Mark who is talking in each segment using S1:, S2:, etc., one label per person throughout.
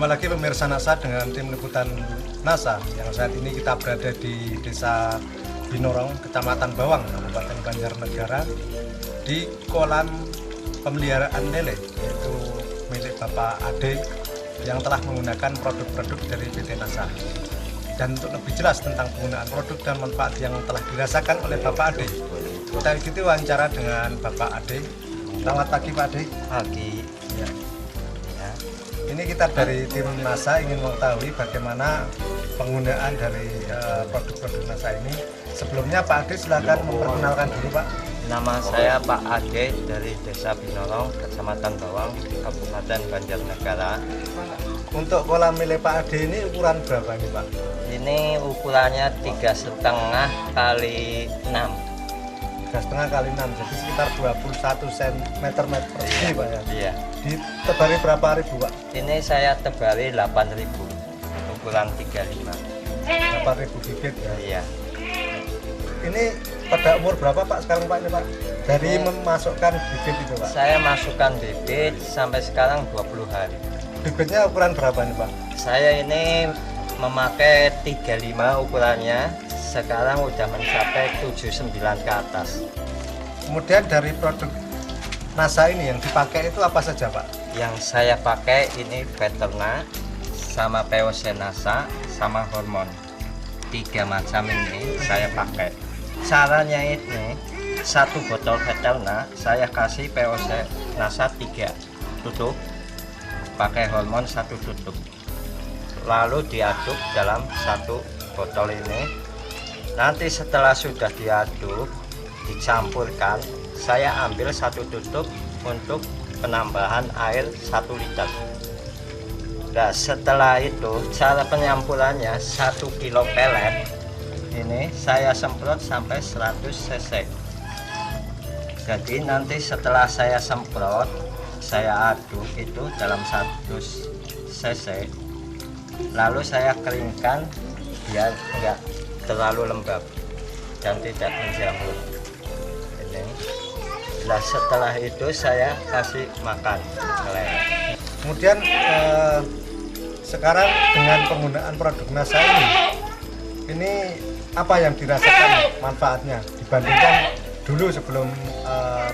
S1: Jumpa lagi pemirsa NASA dengan tim liputan NASA yang saat ini kita berada di Desa Binorong, Kecamatan Bawang, Kabupaten Banjarnegara, di kolam pemeliharaan lele, yaitu milik Bapak Ade yang telah menggunakan produk-produk dari PT NASA. Dan untuk lebih jelas tentang penggunaan produk dan manfaat yang telah dirasakan oleh Bapak Ade, kita ikuti wawancara dengan Bapak Ade. Selamat pagi Pak Ade.
S2: Pagi.
S1: Ya. Ini kita dari tim NASA ingin mengetahui bagaimana penggunaan dari produk-produk NASA ini. Sebelumnya Pak Ade silakan memperkenalkan diri Pak.
S2: Nama saya Pak Ade dari Desa Binorong, Kecamatan Bawang, Kabupaten Banjarnegara.
S1: Untuk kolam milik Pak Ade ini ukuran berapa ini Pak?
S2: Ini ukurannya 3,5 kali 6.
S1: 3,5 kali 6, jadi sekitar 21 cm persegi Pak ya.
S2: Iya.
S1: Ditebari berapa ribu Pak?
S2: Ini saya tebari 8.000, ukuran 35.
S1: 8.000 bibit ya.
S2: Iya.
S1: Ini pada umur berapa Pak sekarang Pak ini Pak? Dari memasukkan bibit itu Pak?
S2: Saya masukkan bibit sampai sekarang 20 hari.
S1: Bibitnya ukuran berapa nih Pak?
S2: Saya ini memakai 35 ukurannya, sekarang udah mencapai 79 ke atas.
S1: Kemudian dari produk NASA ini yang dipakai itu apa saja Pak?
S2: Yang saya pakai ini Veterna, sama POC NASA, sama hormon. 3 macam ini saya pakai. Caranya ini, 1 botol Veterna saya kasih POC NASA 3 tutup, pakai hormon 1 tutup, lalu diaduk dalam 1 botol ini. Nanti setelah sudah diaduk, dicampurkan, saya ambil 1 tutup untuk penambahan air 1 liter. Nah, setelah itu cara penyampurannya 1 kilo pelet ini saya semprot sampai 100 cc. Jadi nanti setelah saya semprot, saya aduk itu dalam 100 cc, lalu saya keringkan biar enggak terlalu lembab dan tidak menjamur ini. Nah, setelah itu saya kasih makan lele.
S1: Kemudian sekarang dengan penggunaan produk NASA ini apa yang dirasakan manfaatnya dibandingkan dulu sebelum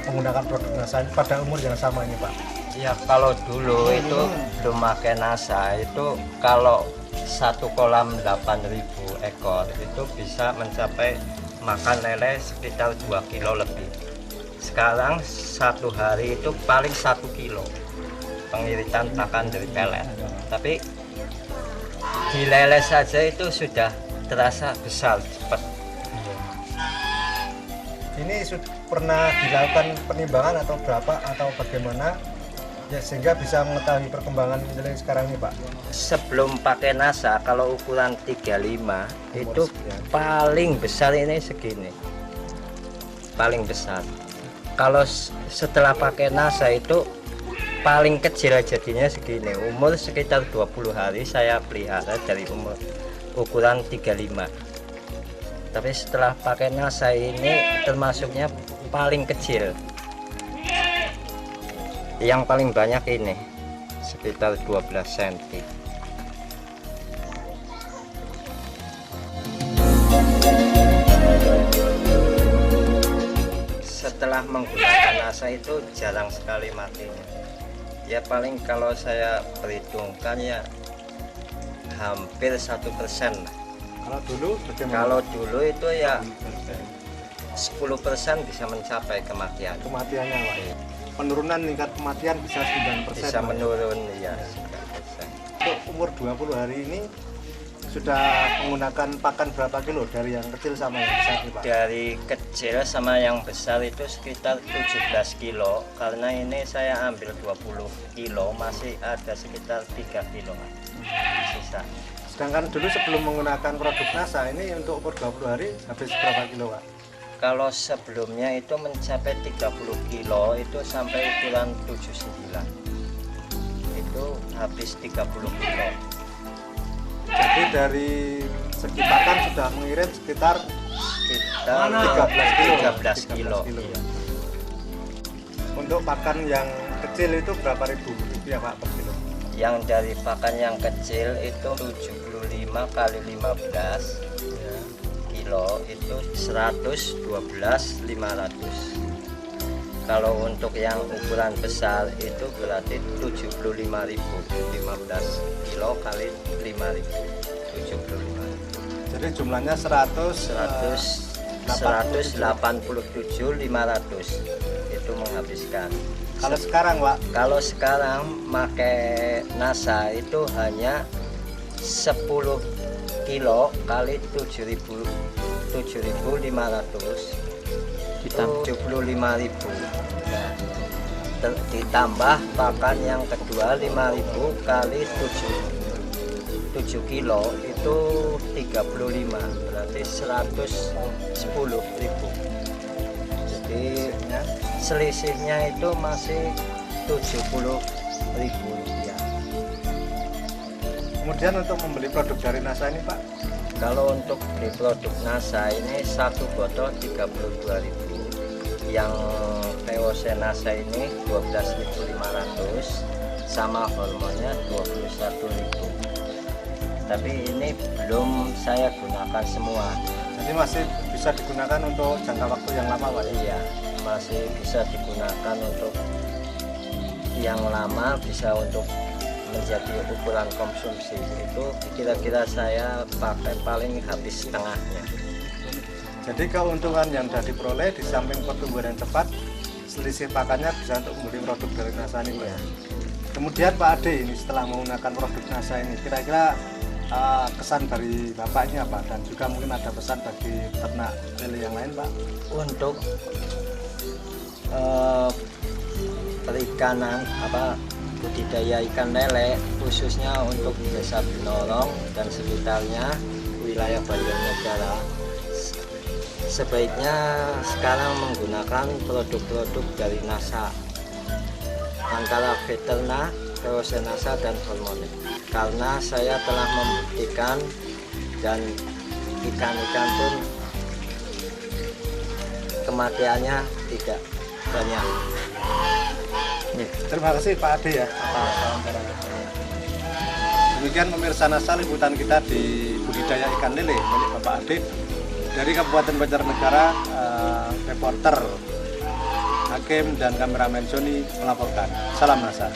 S1: menggunakan produk NASA ini pada umur yang sama ini Pak?
S2: Ya, kalau dulu itu belum pakai NASA itu kalau 1 kolam 8.000 ekor itu bisa mencapai makan lele sekitar 2 kilo lebih. Sekarang 1 hari itu paling 1 kilo pengiritan pakan dari pelet. Tapi di lele saja itu sudah terasa besar cepat.
S1: Ini pernah dilakukan penimbangan atau berapa atau bagaimana ya sehingga bisa mengetahui perkembangan lele sekarang ini Pak?
S2: Sebelum pakai NASA kalau ukuran 35 itu paling besar ini segini, paling besar. Kalau setelah pakai NASA itu paling kecil jadinya segini. Umur sekitar 20 hari saya pelihara dari umur ukuran 35. Tapi setelah pakai NASA ini termasuknya paling kecil. Yang paling banyak ini sekitar 12 cm. Setelah menggunakan NASA itu jarang sekali matinya. Ya paling kalau saya perhitungkan ya hampir 1% lah.
S1: Kalau dulu bagaimana?
S2: Kalau dulu itu ya 10% bisa mencapai kematian.
S1: Kematiannya Pak? Penurunan tingkat kematian bisa 9%.
S2: Bisa menurun ya.
S1: Untuk umur 20 hari ini sudah menggunakan pakan berapa kilo dari yang kecil sama yang besar nih Pak?
S2: Dari kecil sama yang besar itu sekitar 17 kilo, karena ini saya ambil 20 kilo masih ada sekitar 3 kilo sisa.
S1: Sedangkan dulu sebelum menggunakan produk NASA ini untuk umur 20 hari habis berapa kilo Pak?
S2: Kalau sebelumnya itu mencapai 30 kilo itu sampai ukuran 79 itu habis 30 kilo.
S1: Jadi dari segi pakan sudah mengirim sekitar 13 kilo.
S2: Iya.
S1: Untuk pakan yang kecil itu berapa ribu rupiah Pak per kilo?
S2: Yang dari pakan yang kecil itu 75 kali 15 kilo itu 112.500. Kalau untuk yang ukuran besar itu berarti 75.000, 15 kilo kali 5.000, 75.000.
S1: Jadi jumlahnya
S2: 187.500 itu menghabiskan.
S1: Kalau sekarang Pak?
S2: Kalau sekarang pakai NASA itu hanya 10 kilo kali 7.500 75.000. Nah, ditambah pakan yang kedua 5.000 kali 7 kilo itu 35, berarti 110.000. Jadi selisihnya itu masih 70.000 rupiah.
S1: Kemudian untuk membeli produk dari NASA ini Pak?
S2: Kalau untuk beli produk NASA ini satu botol 32.000. Yang POC NASA ini 12.500 sama hormonnya 21.000. Tapi ini belum saya gunakan semua.
S1: Jadi masih bisa digunakan untuk jangka waktu yang lama Pak?
S2: Iya, masih bisa digunakan untuk yang lama, bisa untuk menjadi ukuran konsumsi. Itu kira-kira saya pakai paling habis setengahnya.
S1: Jadi keuntungan yang sudah diperoleh di samping pertumbuhan yang cepat, selisih pakannya bisa untuk membeli produk dari NASA ini Pak.
S2: Iya.
S1: Kemudian Pak Ade ini setelah menggunakan produk NASA ini, kira-kira kesan dari Bapak ini apa? Dan juga mungkin ada pesan bagi peternak lele yang lain Pak?
S2: Untuk perikanan budidaya ikan lele khususnya untuk Desa Binorong dan sekitarnya wilayah Banjarnegara, sebaiknya sekarang menggunakan produk-produk dari NASA antara Veterna, POC NASA dan hormon. Karena saya telah membuktikan dan ikan-ikan pun kematiannya tidak banyak.
S1: Terima kasih Pak Ade ya atas wawancaranya. Demikian pemirsa NASA, liputan kita di budidaya ikan lele milik Bapak Ade dari Kabupaten Banjarnegara. Reporter Hakim dan kameramen Joni melaporkan. Salam NASA.